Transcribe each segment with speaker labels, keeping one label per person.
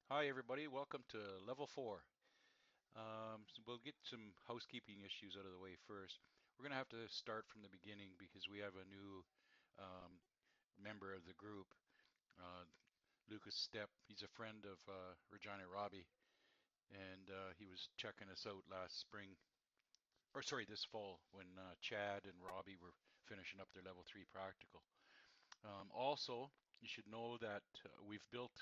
Speaker 1: Hi, everybody. Welcome to Level 4. So we'll get some housekeeping issues out of the way first. We're going to have to start from the beginning because we have a new um, member of the group, uh, Lucas Stepp. He's a friend of Regina Robbie, and he was checking us out last spring, or sorry, this fall when Chad and Robbie were finishing up their Level 3 practical. Also, you should know that we've built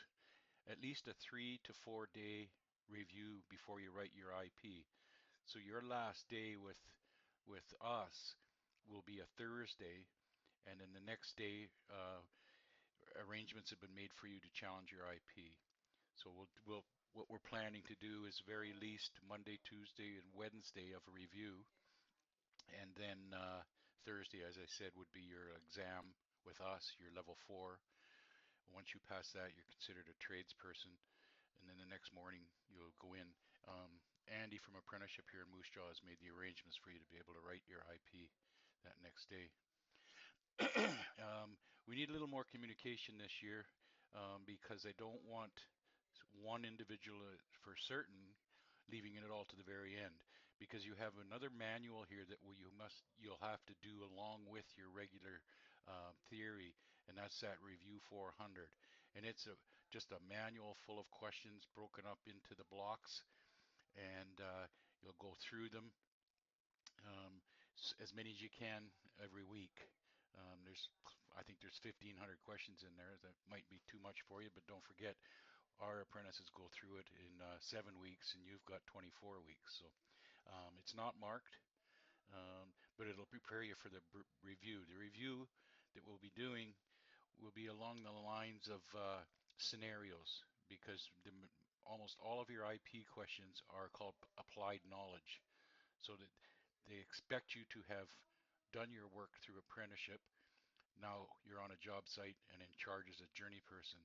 Speaker 1: at least a 3 to 4 day review before you write your IP. So your last day with us will be a Thursday, and then the next day arrangements have been made for you to challenge your IP. So we'll what we're planning to do is very least Monday, Tuesday, and Wednesday of a review, and then Thursday, as I said, would be your exam with us, your level 4. Once you pass that, you're considered a tradesperson, and then the next morning you'll go in. Andy from Apprenticeship here in Moose Jaw has made the arrangements for you to be able to write your IP that next day. We need a little more communication this year because I don't want one individual for certain leaving it all to the very end, because you have another manual here that you'll have to do along with your regular theory, and that's that review 400, and it's just a manual full of questions broken up into the blocks, and you'll go through them, um, as many as you can every week. I think there's 1,500 questions in there. That might be too much for you, but don't forget, our apprentices go through it in 7 weeks, and you've got 24 weeks. So it's not marked, but it'll prepare you for the review. The review that we'll be doing will be along the lines of scenarios, because almost all of your IP questions are called applied knowledge. So that they expect you to have done your work through apprenticeship. Now you're on a job site and in charge as a journey person.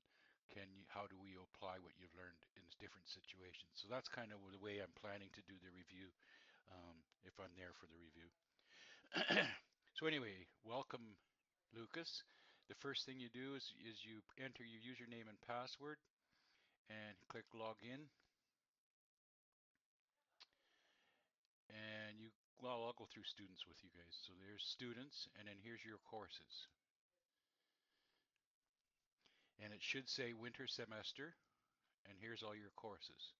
Speaker 1: How do we apply what you've learned in different situations? So that's kind of the way I'm planning to do the review, if I'm there for the review. So anyway, welcome, Lucas. The first thing you do is you enter your username and password and click login. And well, I'll go through students with you guys. So there's students, and then here's your courses. And it should say winter semester, and here's all your courses.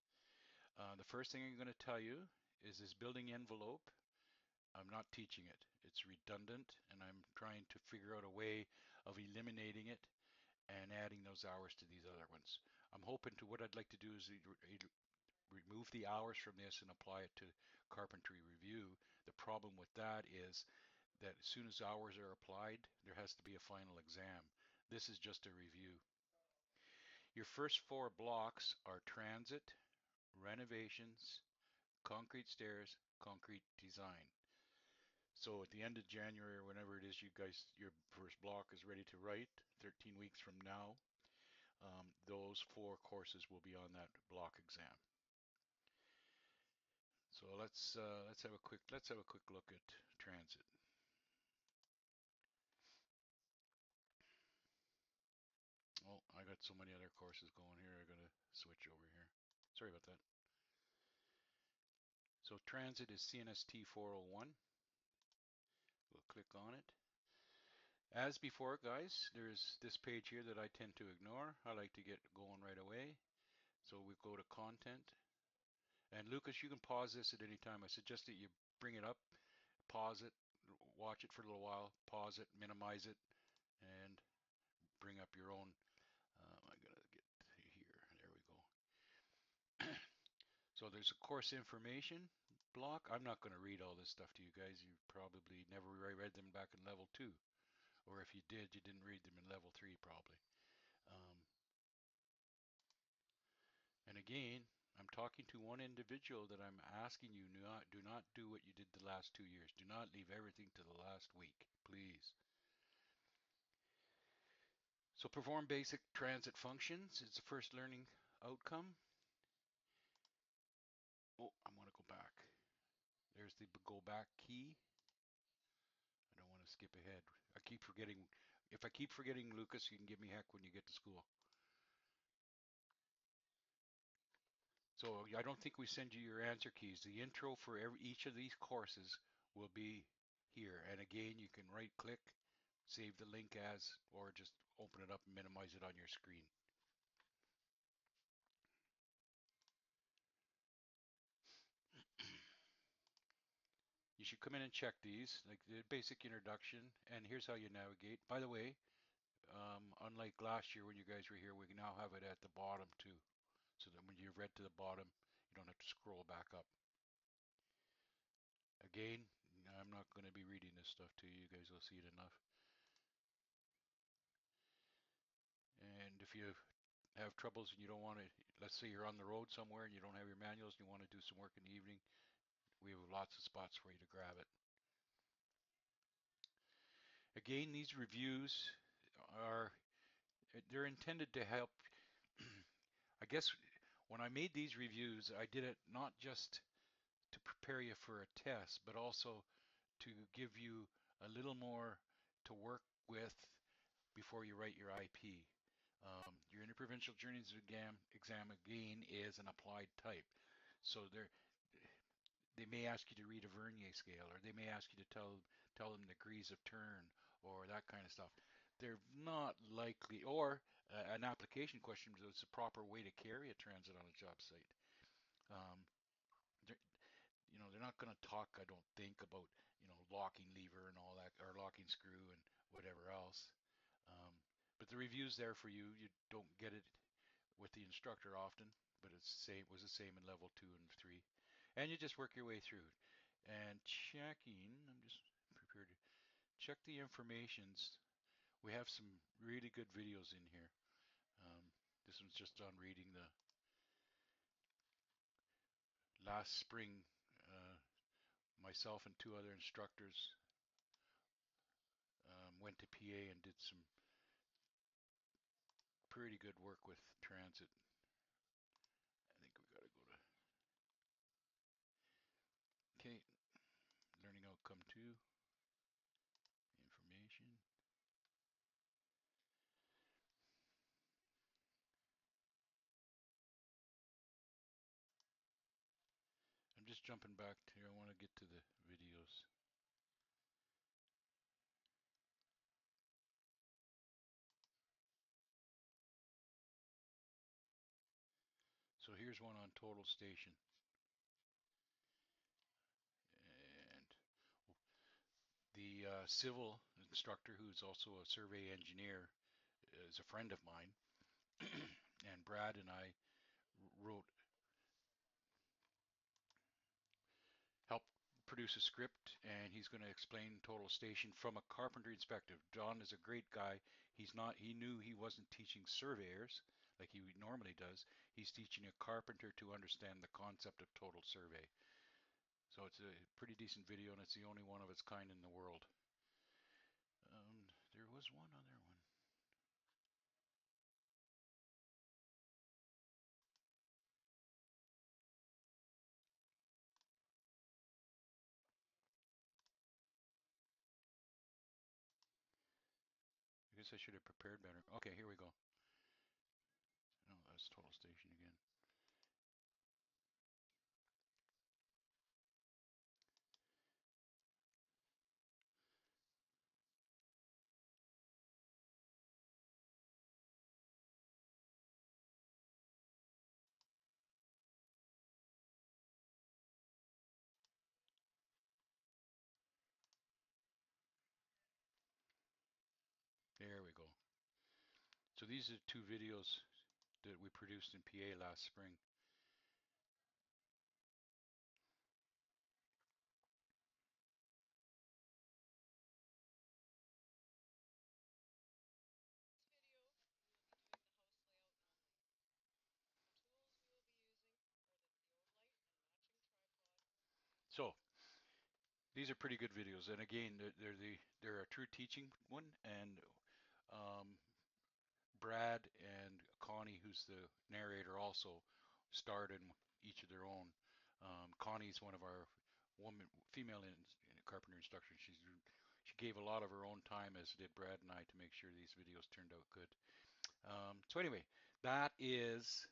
Speaker 1: The first thing I'm going to tell you is this building envelope. I'm not teaching it. It's redundant, and I'm trying to figure out a way of eliminating it and adding those hours to these other ones. I'm hoping to what I'd like to do is remove the hours from this and apply it to carpentry review. The problem with that is that as soon as hours are applied, there has to be a final exam. This is just a review. Your first 4 blocks are transit, renovations, concrete stairs, concrete design. So at the end of January or whenever it is you guys, your first block is ready to write, 13 weeks from now, those 4 courses will be on that block exam. So let's have a quick look at transit. Oh, I got so many other courses going here. I gotta switch over here. Sorry about that. So transit is CNST 401. We'll click on it. As before, guys, there's this page here that I tend to ignore. I like to get going right away. So we go to content. And Lucas, you can pause this at any time. I suggest that you bring it up, pause it, watch it for a little while, pause it, minimize it, and bring up your own. I gotta get here. There we go. So there's a course information block. I'm not going to read all this stuff to you guys. You probably never read them back in level 2. Or if you did, you didn't read them in level 3 probably. Um, and again, I'm talking to one individual that I'm asking you do not do what you did the last 2 years. Do not leave everything to the last week, please. So perform basic transit functions. It's the first learning outcome. Oh, I want to go back. There's the go back key. I don't want to skip ahead. I keep forgetting. If I keep forgetting, Lucas, you can give me heck when you get to school. So I don't think we send you your answer keys. The intro for each of these courses will be here. And again, you can right click, save the link as, or just open it up and minimize it on your screen. You should come in and check these, like the basic introduction, and here's how you navigate. By the way, unlike last year when you guys were here, we now have it at the bottom too. So that when you've read to the bottom, you don't have to scroll back up. Again, I'm not going to be reading this stuff to you. You guys will see it enough. And if you have troubles and you don't want to, let's say you're on the road somewhere and you don't have your manuals and you want to do some work in the evening, we have lots of spots for you to grab it. Again, these reviews are, they're intended to help. I guess when I made these reviews, I did it not just to prepare you for a test, but also to give you a little more to work with before you write your IP. Your interprovincial journeys exam again is an applied type. So they may ask you to read a Vernier scale, or they may ask you to tell them degrees of turn, or that kind of stuff. They're not likely, or an application question is the proper way to carry a transit on a job site. Um, they're, they're not going to talk, I don't think, about, locking lever and all that, or locking screw and whatever else. Um, but the review's there for you. You don't get it with the instructor often, but it was the same in level 2 and 3. And you just work your way through. And checking, I'm just prepared to check the informations. We have some really good videos in here. This one's just on reading the last spring. Myself and 2 other instructors went to PA and did some pretty good work with transit. I think we got to go to, okay, learning outcome 2, information. I'm just jumping back to here. I want to get to the videos. So here's one on total station. And the civil instructor, who's also a survey engineer, is a friend of mine. And Brad and I wrote, helped produce a script, and he's going to explain total station from a carpentry perspective. John is a great guy. He knew he wasn't teaching surveyors like he normally does. He's teaching a carpenter to understand the concept of total survey. So it's a pretty decent video, and it's the only one of its kind in the world. There was one other one. I guess I should have prepared better. Okay, here we go. No, that's total station again. There we go. So these are 2 videos that we produced in PA last spring. So these are pretty good videos, and again, they're a true teaching one. And um, Brad and Connie, who's the narrator, also starred in each of their own. Connie's one of our female carpenter instructors. She gave a lot of her own time, as did Brad and I, to make sure these videos turned out good. So anyway, that is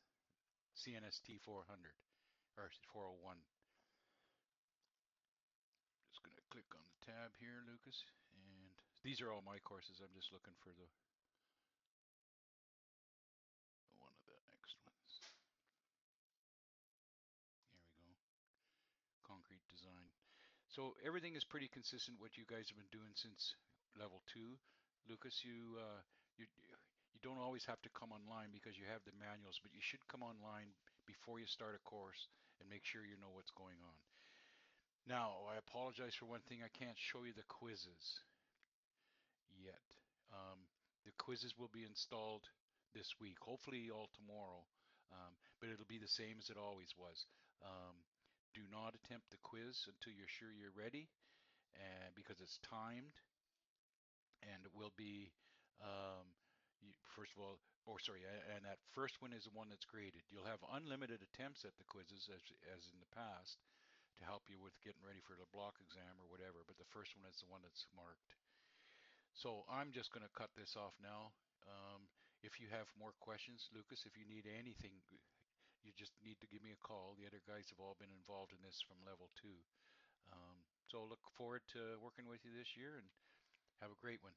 Speaker 1: CNST 400 or 401. Just going to click on the tab here, Lucas, and these are all my courses. I'm just looking for the one of the next ones. Here we go. Concrete design. So everything is pretty consistent what you guys have been doing since level 2. Lucas, you you don't always have to come online because you have the manuals, but you should come online before you start a course and make sure you know what's going on. Now, I apologize for one thing. I can't show you the quizzes yet. Um, the quizzes will be installed this week, hopefully all tomorrow, but it'll be the same as it always was. Um, do not attempt the quiz until you're sure you're ready, and because it's timed, and it will be first of all, or sorry, and that first one is the one that's graded. You'll have unlimited attempts at the quizzes as in the past to help you with getting ready for the block exam or whatever, but the first one is the one that's marked. So I'm just going to cut this off now. If you have more questions, Lucas, if you need anything, you just need to give me a call. The other guys have all been involved in this from level 2. So look forward to working with you this year and have a great one.